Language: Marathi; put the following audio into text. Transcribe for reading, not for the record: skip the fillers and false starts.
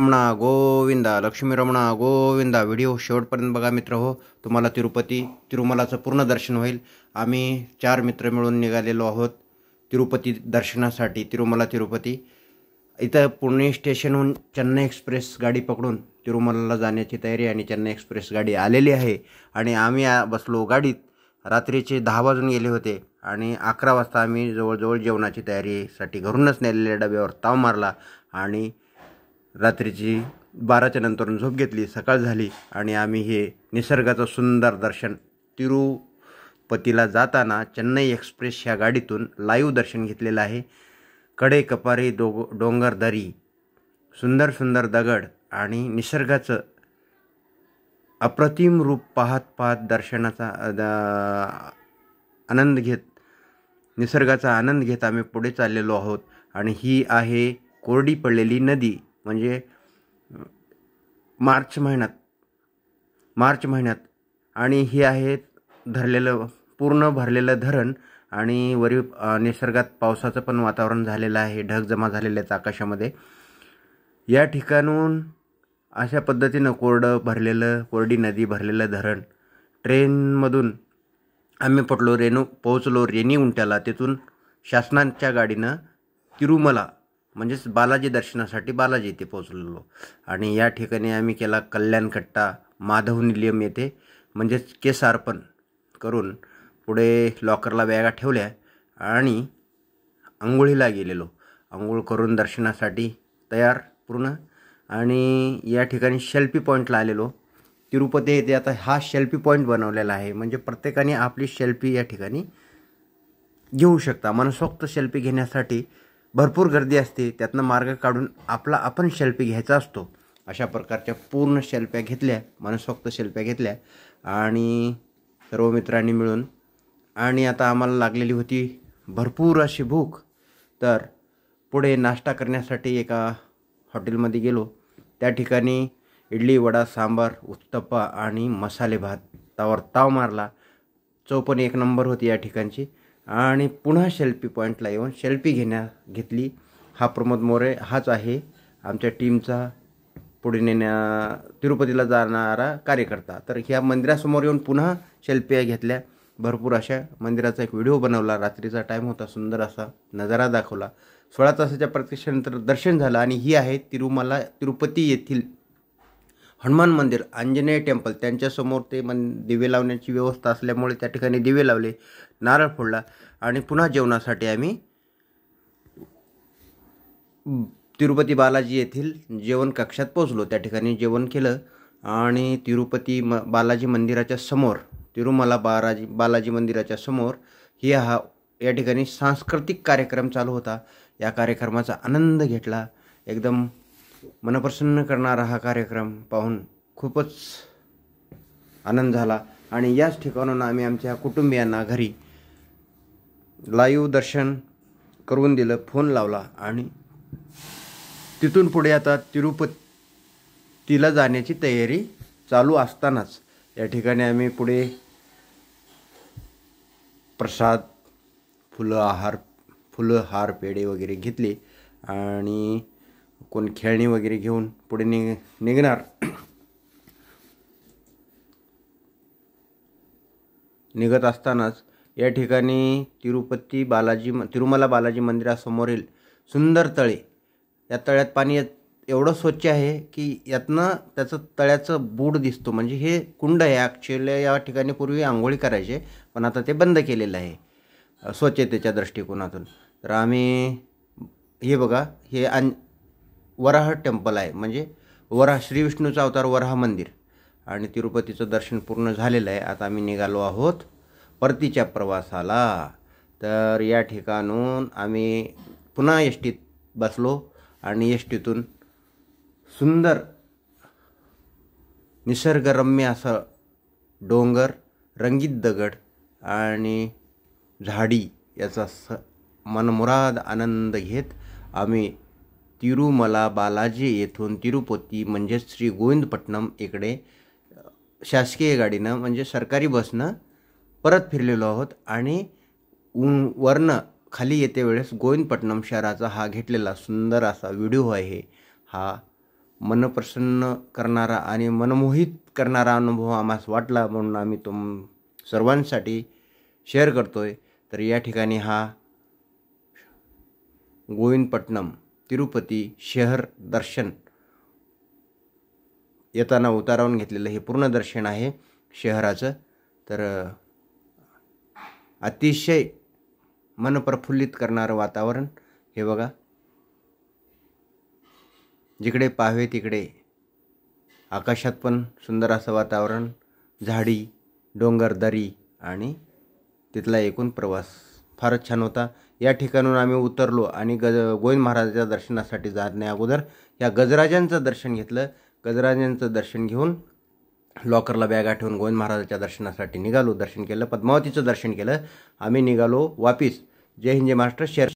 रमणा गोविंदा, लक्ष्मी रमणा गोविंदा. व्हिडिओ शेवटपर्यंत बघा मित्र हो. तुम्हाला तिरुमलाचं पूर्ण दर्शन होईल. आम्ही 4 मित्र मिळून निघालेलो आहोत तिरुपती दर्शनासाठी. तिरुपती इथं पुणे स्टेशनहून चेन्नई एक्सप्रेस गाडी पकडून तिरुमलाला जाण्याची तयारी आणि चेन्नई एक्सप्रेस गाडी आलेली आहे. आणि आम्ही बसलो गाडीत. रात्रीचे 10 वाजून गेले होते आणि 11 वाजता आम्ही जवळजवळ जेवणाची तयारीसाठी घरूनच नेलेल्या डब्यावर ताव मारला आणि रात्रीची 12च्या नंतर झोप घेतली. सकाळ झाली आणि आम्ही हे निसर्गाचं सुंदर दर्शन तिरुपतीला जाताना चेन्नई एक्सप्रेस ह्या गाडीतून लाईव्ह दर्शन घेतलेलं आहे. कडे कपारी डोंगर दरी, सुंदर सुंदर दगड आणि निसर्गाचं अप्रतिम रूप पाहत दर्शनाचा आनंद घेत, निसर्गाचा आनंद घेत आम्ही पुढे चाललेलो आहोत. आणि ही आहे कोरडी पडलेली नदी, म्हणजे मार्च महिन्यात आणि ही आहे पूर्ण भरलेलं धरण. आणि वरी निसर्गात पावसाचं पण वातावरण झालेलं आहे. ढग जमा झालेले आहेत आकाशामध्ये. या ठिकाणून अशा पद्धतीनं कोरडी नदी, भरलेलं धरण. ट्रेनमधून आम्ही पोहोचलो रेणीगुंट्याला. तिथून शासनाच्या गाडीनं तिरुमला म्हणजेच बालाजी दर्शनासाठी बालाजी येथे पोहोचलेलो. आणि या ठिकाणी आम्ही केला कल्याणकट्टा माधव निलयम येथे, म्हणजेच केसार्पण करून पुढे लॉकरला बॅगा ठेवल्या आणि आंघोळीला गेलेलो. आंघोळ करून दर्शनासाठी तयार पूर्ण. आणि या ठिकाणी सेल्फी पॉईंटला आलेलो. तिरुपती येथे आता हा सेल्फी पॉईंट बनवलेला आहे, म्हणजे प्रत्येकाने आपली सेल्फी या ठिकाणी घेऊ शकता. मनसोक्त सेल्फी घेण्यासाठी भरपूर गर्दी असते, त्यातनं मार्ग काढून आपण सेल्फी घ्यायचा असतो. अशा प्रकारच्या पूर्ण सेल्फ्या घेतल्या, मनसोक्त सेल्फ्या घेतल्या आणि सर्व मित्रांनी मिळून. आणि आता आम्हाला लागलेली होती भरपूर अशी भूक, तर पुढे नाश्ता करण्यासाठी एका हॉटेलमध्ये गेलो. त्या ठिकाणी इडली, वडा, सांबार, उत्तप्पा आणि मसाले भातावर ताव मारला. चव पण एक नंबर होती या ठिकाणची. आणि पुन्हा सेल्फी पॉईंटला येऊन सेल्फी घेतली. हा प्रमोद मोरे, हाच आहे आमच्या टीमचा पुढे तिरुपतीला जाणारा कार्यकर्ता. तर ह्या मंदिरासमोर येऊन पुन्हा सेल्फी घेतल्या. भरपूर अशा मंदिराचा एक व्हिडिओ बनवला. रात्रीचा टाईम होता, सुंदर असा नजारा दाखवला. 16 तासाच्या प्रतीक्षेनंतर दर्शन झालं. आणि ही आहे तिरुपती येथील हनुमान मंदिर, आंजनेय टेम्पल. त्यांच्यासमोर ते दिवे लावण्याची व्यवस्था असल्यामुळे त्या ठिकाणी दिवे लावले, नारळ फोडला आणि पुन्हा जेवणासाठी आम्ही तिरुपती बालाजी येथील जेवण कक्षात पोहोचलो. त्या ठिकाणी जेवण केलं आणि तिरुपती बालाजी मंदिराच्या समोर, तिरुमला बालाजी मंदिराच्या समोर या ठिकाणी सांस्कृतिक कार्यक्रम चालू होता. या कार्यक्रमाचा आनंद घेतला. एकदम मनप्रसन्न करणारा हा कार्यक्रम पाहून खूपच आनंद झाला. आणि याच ठिकाणून आम्ही आमच्या कुटुंबियांना घरी लाईव्ह दर्शन करून दिलं, फोन लावला. आणि तिथून पुढे आता तिरुपतीला जाण्याची तयारी चालू असतानाच या ठिकाणी आम्ही पुढे प्रसाद, फुलं, हार, पेढे वगैरे घेतले आणि कोण खेळणी वगैरे घेऊन पुढे निघणार. निघत असतानाच या ठिकाणी तिरुमला बालाजी मंदिरासमोरील सुंदर तळे, या तळ्यात पाणी एवढं स्वच्छ आहे की यातनं तळ्याचं बूड दिसतो. म्हणजे हे कुंड आहे. ॲक्च्युअली या ठिकाणी पूर्वी आंघोळी करायचे, पण आता ते बंद केलेलं आहे स्वच्छतेच्या दृष्टिकोनातून. तर आम्ही हे बघा, हे वराह टेम्पल आहे, म्हणजे श्री विष्णूचा अवतार वराह मंदिर. आणि तिरुपतीचं दर्शन पूर्ण झालेलं आहे. आता आम्ही निघालो आहोत परतीच्या प्रवासाला. तर या ठिकाणून आम्ही पुन्हा एसटीत बसलो आणि एसटीतून सुंदर निसर्गरम्य असं डोंगर, रंगीत दगड आणि झाडी याचा मनमुराद आनंद घेत आम्ही तिरुमला बालाजी येथून तिरुपती म्हणजेच श्री गोविंदपट्टणम इकडे शासकीय गाडीनं म्हणजे सरकारी बसनं परत फिरलेलो आहोत. आणि वरनं खाली येते वेळेस गोविंदपट्टणम शहराचा हा घेतलेला सुंदर असा व्हिडिओ आहे. हा मनप्रसन्न करणारा आणि मनमोहित करणारा अनुभव आम्हास वाटला, म्हणून आम्ही सर्वांसाठी शेअर करतोय. तर या ठिकाणी हा गोविंदपट्टणम तिरुपती शहर दर्शन येताना उतारावून घेतलेलं हे पूर्ण दर्शन आहे शहराचं. तर अतिशय मन प्रफुल्लित करणारं वातावरण हे बघा. जिकडे पाहावे तिकडे आकाशात पण सुंदर असं वातावरण, झाडी, डोंगर, दरी आणि तिथला एकूण प्रवास फारच छान होता. या ठिकाणून आम्ही उतरलो आणि गोविंद महाराजाच्या दर्शनासाठी जाण्या अगोदर या गजराजांचं दर्शन घेतलं. गजराजांचं दर्शन घेऊन लॉकरला बॅगा ठेवून गोविंद महाराजाच्या दर्शनासाठी निघालो. दर्शन केलं, पद्मावतीचं दर्शन केलं. आम्ही निघालो वापिस. जय हिंद, जय महाराष्ट्र. शेअर